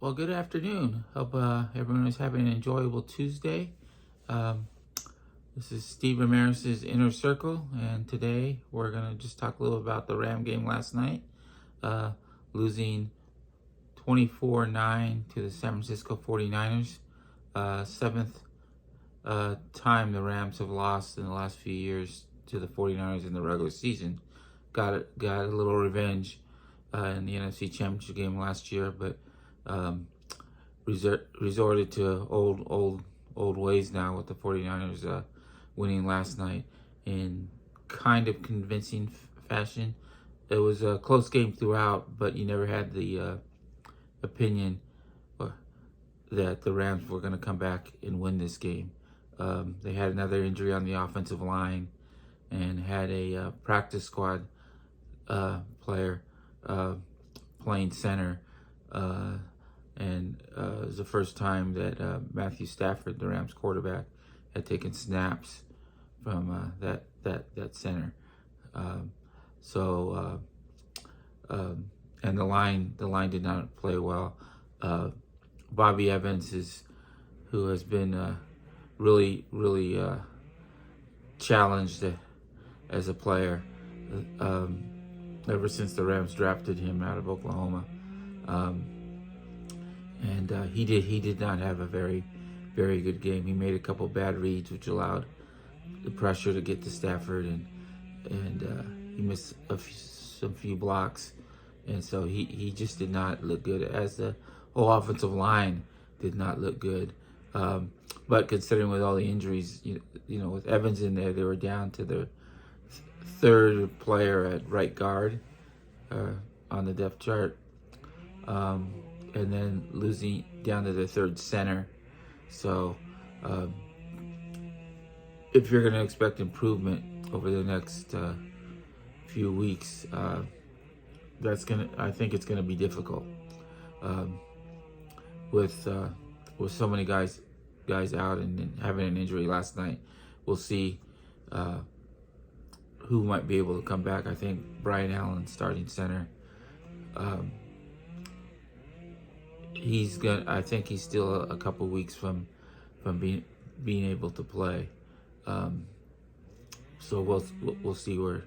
Well, good afternoon. Hope everyone is having an enjoyable Tuesday. Um, this is Steve Ramirez's Inner Circle, and today we're going to just talk a little about the Ram game last night, uh, losing 24-9 to the San Francisco 49ers. Seventh time the Rams have lost in the last few years to the 49ers in the regular season. Got a little revenge in the NFC Championship game last year, but resorted to old ways now with the 49ers winning last night in kind of convincing fashion. It was a close game throughout, but you never had the opinion that the Rams were going to come back and win this game. They had another injury on the offensive line and had a practice squad player playing center. And it was the first time that Matthew Stafford, the Rams quarterback, had taken snaps from that center. And the line did not play well. Bobby Evans who has been really challenged as a player ever since the Rams drafted him out of Oklahoma. And he did not have a very good game. He made a couple bad reads, which allowed the pressure to get to Stafford, and he missed some few blocks, and so he just did not look good. As the whole offensive line did not look good. But considering with all the injuries, you know, with Evans in there, they were down to their third player at right guard on the depth chart. And then losing down to the third center. So if you're going to expect improvement over the next few weeks, I think it's going to be difficult with so many guys out and having an injury last night. We'll see who might be able to come back. I think Brian Allen, starting center. I think he's still a couple weeks from being able to play. So we'll see where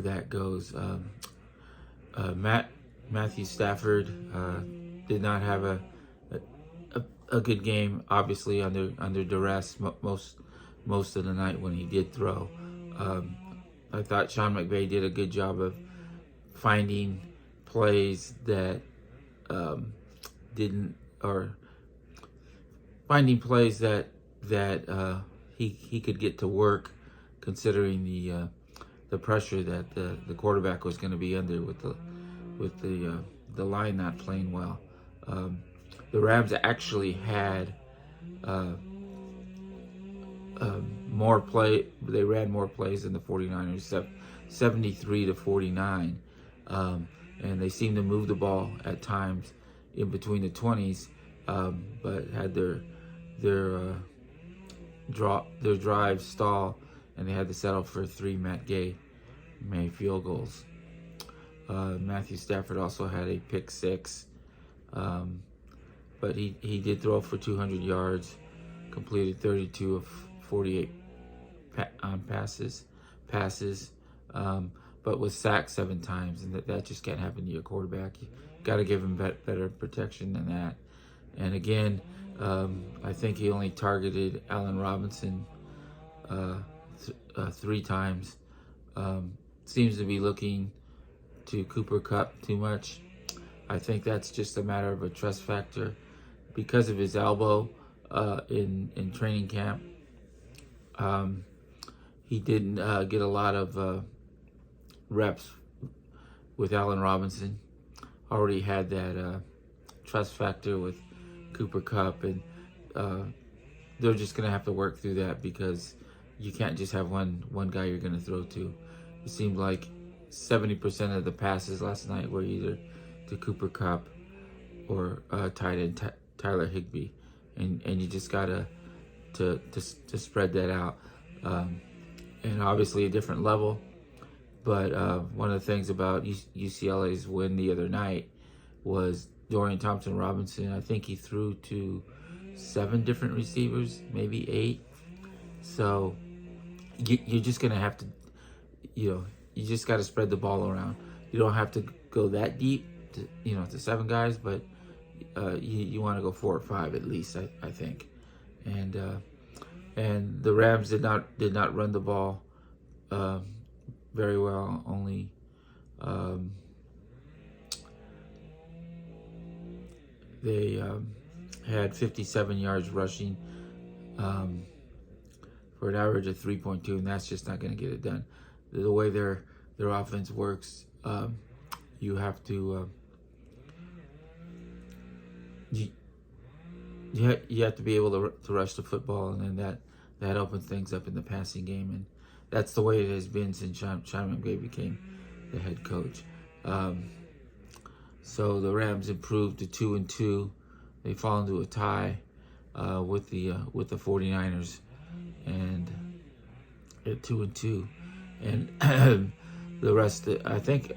that goes. Matthew Stafford did not have a good game. Obviously under duress most of the night when he did throw. I thought Sean McVay did a good job of finding plays that he could get to work, considering the pressure that the quarterback was going to be under with the line not playing well. The Rams actually had more play. They ran more plays than the 49ers, 73-49. And they seemed to move the ball at times in between the 20s, but had their drives stall, and they had to settle for 3 Matt Gay made field goals. Matthew Stafford also had a pick 6, but he did throw for 200 yards, completed 32 of 48 passes, but was sacked 7 times, and that just can't happen to your quarterback. You got to give him better protection than that. And again, I think he only targeted Allen Robinson 3 times. Seems to be looking to Cooper Kupp too much. I think that's just a matter of a trust factor because of his elbow in training camp. He didn't get a lot of reps with Allen Robinson. Already had that trust factor with Cooper Kupp, and they're just going to have to work through that, because you can't just have one guy you're going to throw to. It seemed like 70% of the passes last night were either to Cooper Kupp or tight end Tyler Higbee, and you just gotta to spread that out. And obviously a different level, but one of the things about UCLA's win the other night was Dorian Thompson-Robinson, I think he threw to 7 different receivers, maybe 8. So you're just going to have to, you just got to spread the ball around. You don't have to go that deep, to 7 guys, but you want to go 4 or 5 at least, I think. And the Rams did not run the ball very well. Only they had 57 yards rushing for an average of 3.2, and that's just not going to get it done. The way their offense works, you have to you have to be able to rush the football, and then that opens things up in the passing game, and that's the way it has been since Sean McVay became the head coach. So the Rams improved to 2-2. They fall into a tie with the 49ers, and at 2-2, and the rest. I think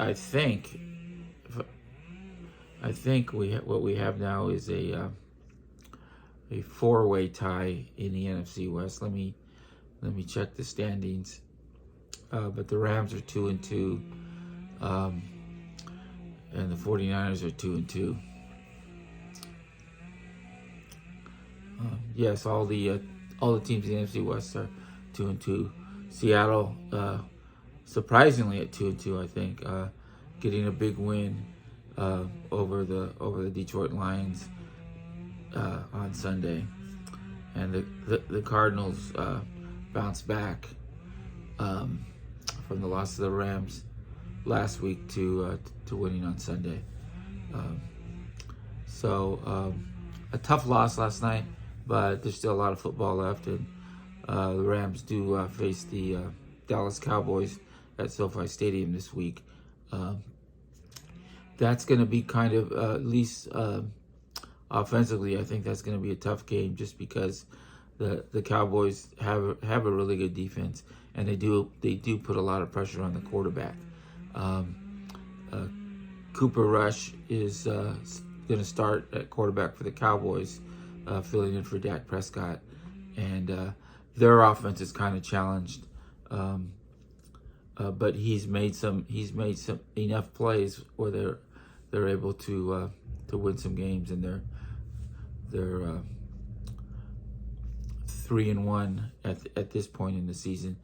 what we have now is a 4-way tie in the NFC West. Let me check the standings. But the Rams are 2-2, and the 49ers are 2-2. Yes, all the teams in the NFC West are 2-2. Seattle, surprisingly at 2-2, I think, getting a big win over the Detroit Lions on Sunday, and the Cardinals bounced back from the loss of the Rams last week to winning on Sunday. So a tough loss last night, but there's still a lot of football left, and the Rams do face the Dallas Cowboys at SoFi Stadium this week. That's going to be kind of, at least offensively, I think that's going to be a tough game, just because the Cowboys have a really good defense, and they do put a lot of pressure on the quarterback. Cooper Rush is going to start at quarterback for the Cowboys, filling in for Dak Prescott, and their offense is kind of challenged. But he's made some enough plays where they're able to win some games, and they're 3-1 at this point in the season.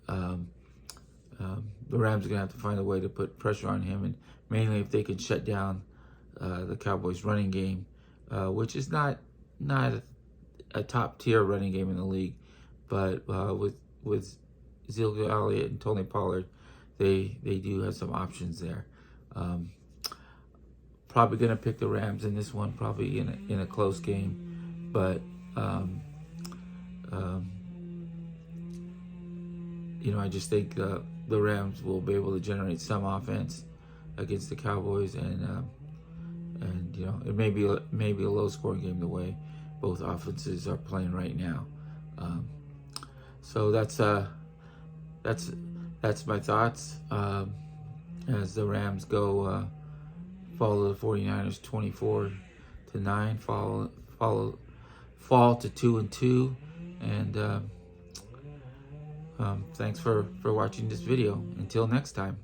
The Rams are gonna have to find a way to put pressure on him, and mainly if they can shut down the Cowboys' running game, which is not a top tier running game in the league, but with Ezekiel Elliott and Tony Pollard, they do have some options there. Probably going to pick the Rams in this one, probably in a close game, but I just think the Rams will be able to generate some offense against the Cowboys, and it may be a low scoring game the way both offenses are playing right now. So that's my thoughts as the Rams go follow the 49ers 24-9, fall to 2-2, and thanks for watching this video. Until next time.